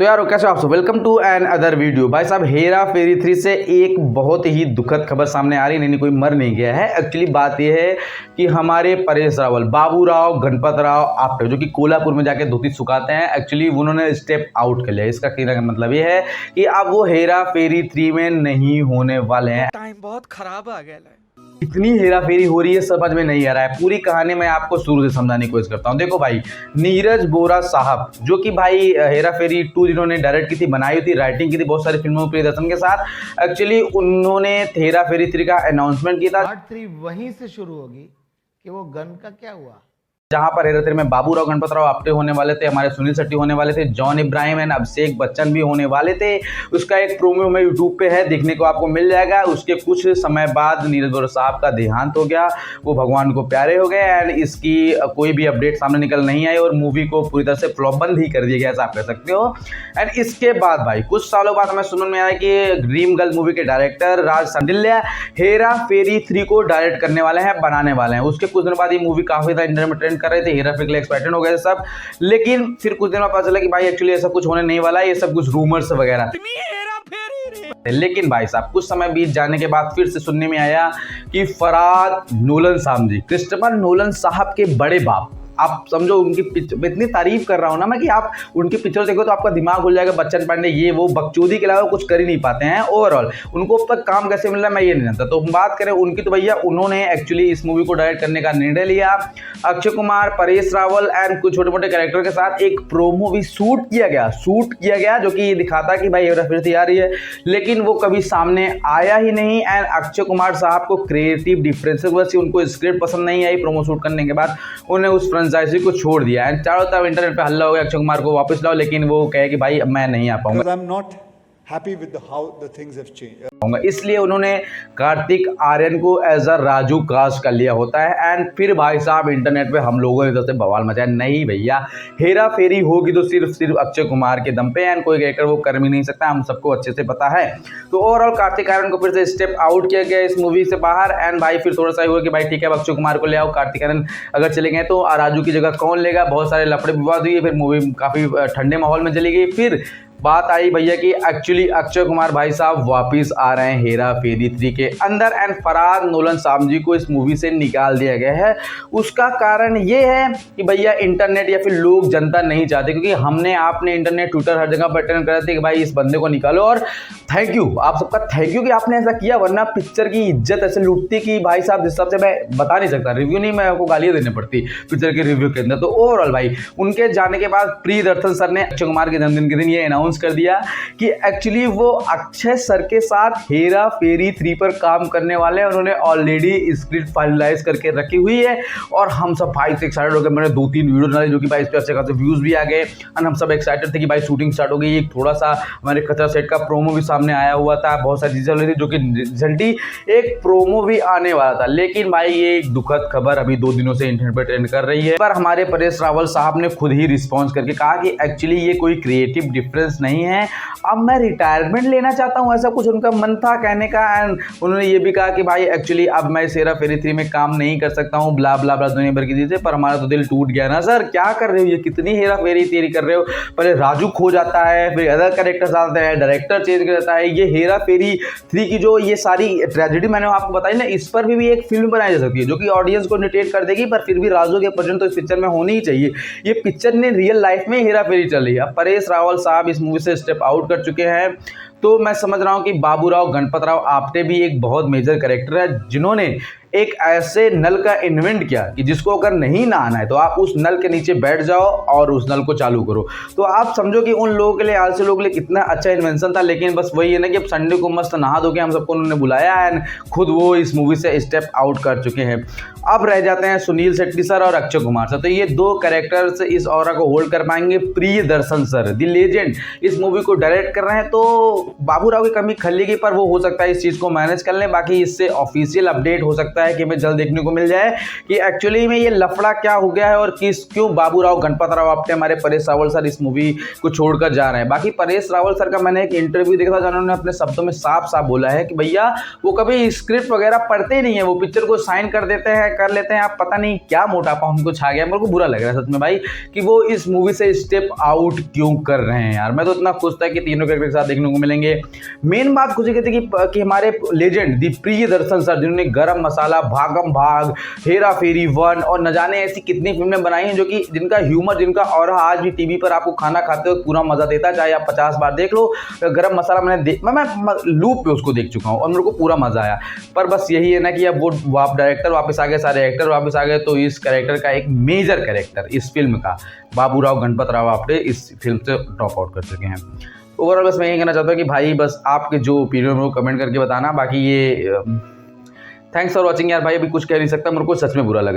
तो यार कैसे हो आप सब। Welcome to another video. भाई साहब हेरा फेरी 3 से एक बहुत ही दुखद खबर सामने आ रही। नहीं कोई मर नहीं गया है। एक्चुअली बात यह है कि हमारे परेश रावल, बाबू राव, गणपत राव आपटे जो कि कोल्हापुर में जाके धोती सुखाते हैं, एक्चुअली उन्होंने स्टेप आउट कर लिया। इसका कहने का मतलब ये है कि अब वो हेरा फेरी 3 में नहीं होने वाले हैं। टाइम बहुत खराब आ गया है। इतनी हेरा फेरी हो रही है समझ में नहीं आ रहा है। पूरी कहानी मैं आपको शुरू से समझाने की कोशिश करता हूँ। देखो भाई, नीरज बोरा साहब जो कि भाई हेरा फेरी 2 जिन्होंने डायरेक्ट की थी, बनाई थी, राइटिंग की थी बहुत सारी फिल्मों में प्रियदर्शन के साथ, एक्चुअली उन्होंने हेरा फेरी 3 का अनाउंसमेंट किया था। पार्ट 3 वहीं से शुरू होगी कि वो गन का क्या हुआ, जहां पर हेरा फेरी में बाबू राव, गणपत राव आपटे होने वाले थे, हमारे सुनील शेट्टी होने वाले थे, जॉन इब्राहिम एंड अभिषेक बच्चन भी होने वाले थे। उसका एक प्रोमो में यूट्यूब पे है, देखने को आपको मिल जाएगा। उसके कुछ समय बाद नीरज बोरा साहब का देहांत हो गया, वो भगवान को प्यारे हो गए एंड इसकी कोई भी अपडेट सामने निकल नहीं आई और मूवी को पूरी तरह से फ्लॉप बंद ही कर दिया गया, ऐसा आप कह सकते हो। एंड इसके बाद भाई कुछ सालों बाद हमें सुनने में आया कि ड्रीम गर्ल मूवी के डायरेक्टर राज संडिल्या हेरा फेरी 3 को डायरेक्ट करने वाले हैं, बनाने वाले हैं। उसके कुछ दिन बाद ये मूवी काफी ज्यादा इंटरनेट में ट्रेंड कर रहे थे, हेरा फेरी एक्साइटेड हो गए सब। लेकिन फिर कुछ दिन में पता चला कि भाई एक्चुअली ऐसा कुछ होने नहीं वाला है, ये सब कुछ रूमर्स वगैरह। लेकिन भाई साहब कुछ समय बीत जाने के बाद फिर से सुनने में आया कि फरहाद नोलन साहब जी, क्रिस्टोफर नोलन साहब के बड़े बाप, आप समझो उनकी इतनी तारीफ कर रहा हूं ना मैं कि आप उनकी पिक्चर देखो तो आपका दिमाग खुल जाएगा। बच्चन पांडे ये वो बकचोदी के अलावा कुछ कर ही नहीं पाते हैं। ओवरऑल उनको अब तक काम कैसे मिल रहा है मैं ये नहीं जानता। तो हम बात करें उनकी, तो भैया उन्होंने एक्चुअली इस मूवी को डायरेक्ट करने का निर्णय लिया। अक्षय कुमार, परेश रावल एंड कुछ छोटे मोटे कैरेक्टर के साथ एक प्रोमो भी शूट किया गया जो कि ये दिखाता कि भाई हेरा फेरी आ रही है, लेकिन वो कभी सामने आया ही नहीं। एंड अक्षय कुमार साहब को क्रिएटिव डिफरेंसेस वजह से उनको स्क्रिप्ट पसंद नहीं आई। प्रोमो शूट करने के बाद उन्हें उस फ्रेंचाइजी को छोड़ दिया एंड चारों तरफ इंटरनेट पे हल्ला हो गया अक्षय कुमार को वापस लाओ, लेकिन वो कहे कि भाई अब मैं नहीं आ पाऊंगा। happy with how the things have changed. इसलिए उन्होंने कार्तिक आर्यन को एज अ राजू कास्ट कर लिया होता है। एंड फिर भाई साहब इंटरनेट पे हम लोगों ने जैसे बवाल मचाया, नहीं भैया हेरा फेरी होगी तो सिर्फ अक्षय कुमार के दम पे एंड कोई कैरेक्टर वो कर भी नहीं सकता, हम सबको अच्छे से पता है। तो ओवरऑल कार्तिक आर्यन को फिर से स्टेप आउट किया गया इस मूवी से बाहर। एंड भाई फिर थोड़ा सा हुआ कि भाई ठीक है अक्षय कुमार को ले आओ, कार्तिक आर्यन अगर चले गए तो राजू की जगह कौन लेगा। बहुत सारे लफड़े विवाद हुए, फिर मूवी काफी ठंडे माहौल में चली गई। फिर बात आई भैया कि एक्चुअली अक्षय कुमार भाई साहब वापिस आ रहे हैं हेरा फेरी 3 के अंदर एंड फरहाद नोलन साहब जी को इस मूवी से निकाल दिया गया है। उसका कारण ये है कि भैया इंटरनेट या फिर लोग जनता नहीं चाहते, क्योंकि हमने आपने इंटरनेट ट्विटर हर जगह पर ट्रेंड कर रहे थे कि भाई इस बंदे को निकालो। और थैंक यू आप सबका, थैंक यू कि आपने ऐसा किया, वरना पिक्चर की इज्जत ऐसे लूटती कि भाई साहब जिस हिसाब से मैं बता नहीं सकता, रिव्यू नहीं, मैं आपको गालियां देनी पड़ती पिक्चर के रिव्यू के अंदर। तो ओवरऑल भाई उनके जाने के बाद प्रियदर्शन सर ने अक्षय कुमार के जन्मदिन के दिन ये अनाउंस कर दिया कि एक्चुअली वो अक्षय सर के साथ हेरा फेरी 3 पर काम करने वाले हैं। उन्होंने ऑलरेडी स्क्रिप्ट फाइनलाइज करके रखी हुई है और हम सब भाई से एक्साइटेड हो गए। मैंने 2-3 वीडियो डाले जो कि भाई इस पे अच्छे खासे व्यूज भी आ गए और हम सब एक्साइटेड थे कि भाई शूटिंग स्टार्ट हो गई। एक थोड़ा सा हमारे खतरा सेट का प्रोमो भी सामने आया हुआ था, बहुत सारी चीजें हो रही थी, जो कि जल्दी एक प्रोमो भी आने वाला था। लेकिन भाई ये एक दुखद खबर अभी 2 दिनों से इंटरनेट पर ट्रेंड कर रही है। पर हमारे परेश रावल साहब ने खुद ही रिस्पॉन्स करके कहा कि एक्चुअली ये कोई क्रिएटिव डिफरेंस नहीं है, अब मैं रिटायरमेंट लेना चाहता हूं, ऐसा कुछ उनका मन था कहने का। एंड उन्होंने ये भी कहा कि भाई एक्चुअली अब मैं हेरा फेरी 3 में काम नहीं कर सकता हूं, ब्ला ब्ला ब्ला दुनिया भर की चीजें। पर हमारा तो दिल टूट गया ना सर, क्या कर रहे हो, ये कितनी हेरा फेरी 3 कर रहे हो। पहले राजू खो जाता है, फिर अदर कैरेक्टर्स आते हैं, डायरेक्टर चेंज कर जाता है। ये हेरा फेरी 3 की जो ये सारी ट्रेजेडी मैंने आपको बताई ना, इस पर भी एक फिल्म बनाई जा सकती है जो कि ऑडियंस को इरिटेट कर देगी, पर फिर भी राजू के प्रेजेंट तो इस पिक्चर में होनी ही चाहिए। ये पिक्चर ने रियल लाइफ में हेरा फेरी चल रही है। अब परेश रावल साहब इस मूवी से स्टेप आउट कर चुके हैं। तो मैं समझ रहा हूं कि बाबू राव, गणपत राव आपटे भी एक बहुत मेजर कैरेक्टर है, जिन्होंने एक ऐसे नल का इन्वेंट किया कि जिसको अगर नहीं नहाना है तो आप उस नल के नीचे बैठ जाओ और उस नल को चालू करो। तो आप समझो कि उन लोगों के लिए, आलसी लोगों के लिए कितना अच्छा इन्वेंशन था। लेकिन बस वही है ना कि अब संडे को मस्त नहा धो के हम सबको उन्होंने बुलाया एंड खुद वो इस मूवी से स्टेप आउट कर चुके हैं। अब रह जाते हैं सुनील शेट्टी सर और अक्षय कुमार सर। तो ये 2 कैरेक्टर्स इस ऑरा को होल्ड कर पाएंगे। प्रियदर्शन सर द लेजेंड इस मूवी को डायरेक्ट कर रहे हैं, तो बाबू राव की कमी खलेगी, पर वो हो सकता है इस चीज़ को मैनेज कर लें। बाकी इससे ऑफिशियल अपडेट हो सकता है कि हमें जल्द देखने को मिल जाए कि एक्चुअली में ये लफड़ा क्या हो गया है और क्यों बाबू राव गणपत राव आपटे हमारे परेश रावल सर इस मूवी को छोड़कर जा रहे हैं। बाकी परेश रावल सर का मैंने एक इंटरव्यू देखा था जिन्होंने अपने शब्दों में साफ साफ बोला है कि भैया वो कभी स्क्रिप्ट वगैरह पढ़ते नहीं है, वो पिक्चर को साइन कर देते हैं, कर लेते हैं। आप पता नहीं क्या मोटापा उनको छा गया, मेरे को बुरा लग रहा है सच में भाई कि वो इस मूवी से स्टेप आउट क्यों कर रहे हैं यार। मैं तो इतना खुश था कि तीनों कैरेक्टर के साथ देखने को मिलेंगे। मेन बात खुशी की थी कि हमारे लेजेंड दी प्रियदर्शन सर जिन्होंने गरम मसाला, भागम भाग, हेरा फेरी 1 और न जाने ऐसी कितनी फिल्में बनाई हैं जो कि जिनका ह्यूमर, जिनका और आज भी टीवी पर आपको खाना खाते हो पूरा मजा देता है, चाहे आप 50 बार देख लो। गरम मसाला मैं लूप पे उसको देख चुका हूँ और मेरे को पूरा मजा आया। पर बस यही है ना कि अब वो आप डायरेक्टर वापस आ गए, सारे एक्टर वापस आ गए, तो इस कैरेक्टर का एक मेजर कैरेक्टर इस फिल्म का बाबू राव गणपत राव आपटे इस फिल्म से ड्रॉप आउट कर चुके हैं। ओवरऑल बस मैं यही कहना चाहता हूँ कि भाई बस आपके जो ओपिनियन है वो कमेंट करके बताना। बाकी ये थैंक्स फॉर वॉचिंग यार भाई, अभी कुछ कह नहीं सकता, मेरे को सच में बुरा लग रहा है।